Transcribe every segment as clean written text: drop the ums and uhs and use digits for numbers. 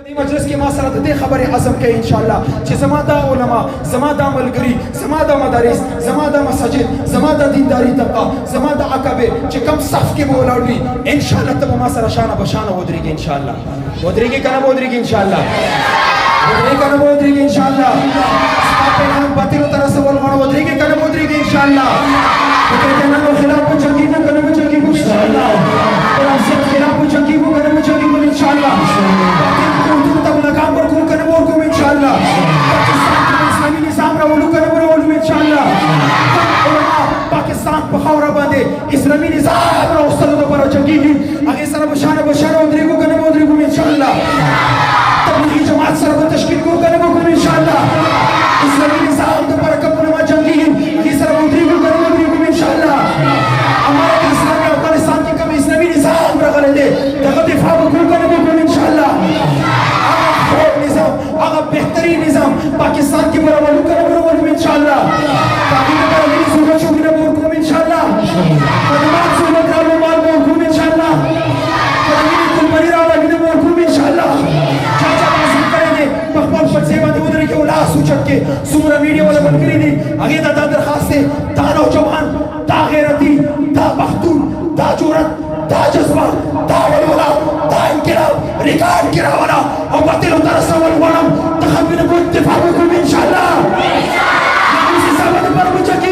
मजलिस की मासरत दे खबर आजम के इंशाअल्लाह चे ज़मादा उलमा ज़मादा मलगरी ज़मादा मदारिस ज़मादा मस्जिद ज़मादा दीनदारी तबका ज़मादा अकबे चे कम सफ के मौलावी इंशाअल्लाह तब मासरा शाना बशाना होदरीगे इंशाअल्लाह होदरीगे कना होदरीगे इंशाअल्लाह होदरीगे कना होदरीगे इंशाअल्लाह आपे नाम बातिल तरह से बोल मानो होदरीगे कना होदरीगे इंशाअल्लाह कहते ना खिलाफ चंगी को कना चंगी को इंशाअल्लाह और आपसे खिलाफ चंगी को कना चंगी को इंशाअल्लाह तब लगाम पर को करने और को इंशाअल्लाह पाकिस्तान के इस्लामी निजाम का वलू करने और में इंशाअल्लाह पाकिस्तान पखावरा बांधे इस्लामी निजाम का उस्तद पर चंगी आगे सर बशाना उधरी को करने उधरी को इंशाअल्लाह तबलीगी जमात सर तशकील को करने को इंशाअल्लाह इस्लामी निजाम के पर कपड़े में चंगी आगे सर उधरी को करने उधरी को इंशाअल्लाह हमारे इस्लामी अफगानिस्तान के कम इस्लामी निजाम रखने दे तगत दिफा को करने को इंशाअल्लाह आगा बेहतरीन निजाम पाकिस्तान की बराबर करने में इंशाअल्लाह ताकि बराबर सुबह शुक्र को इंशाअल्लाह कदमात सुबह रालो माल को इंशाअल्लाह कदमी कुल मरीरा लगने को इंशाअल्लाह चाचा मौजूद करेंगे पखपख पर सेवा दे उधर के उला सूचक के सूरा मीडिया वाले बनकरी दी आगे दादा दरखास्त से ता नौजवान ता गैरती ता बख्तूर ता जुरत ता जज्बा ता वलवला ता इनकलाब रिकॉर्ड किया वाला और बातिल उतर सवाल वाला तखबिन को इत्तेफाक को इंशाअल्लाह इसी सबब पर मुझे की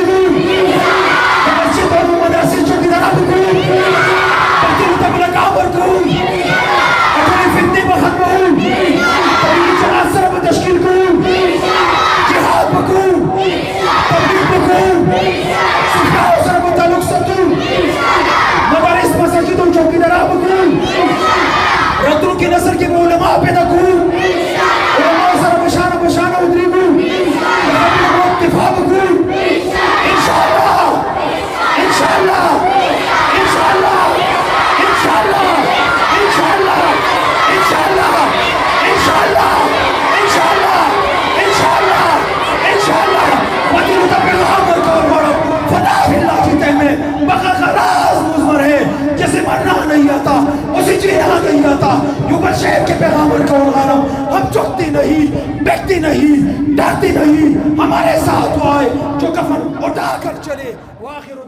मस्जिद और मदरसे जो की तरफ को बातिल तक लगा पर को अपने फितने बखत को तबलीग जमात सर तशकील को जिहाद को तबलीग को सुफा सर ताल्लुक सतु मदारिस मस्जिदों जो की तरफ को रद्दों की नजर के उलमा पैदा करूं उलमा सर बशाना उधरी को इत्तिफाक करूं इंशाअल्लाह इंशाअल्लाह इंशाअल्लाह इंशाअल्लाह इंशाअल्लाह इंशाअल्लाह इंशाअल्लाह इंशाअल्लाह इंशाअल्लाह इंशाअल्लाह वदी मुतब्बिक़ और बड़ा फना बिल्लाह की तह में बका खराज मुज़मर है जैसे मरना नहीं आता उसी जीना नहीं आता युगल शहर के पैगामर का उलगाना हम चुकती नहीं बैठती नहीं डरती नहीं हमारे साथ आए जो कफन उठा कर चले वाखिर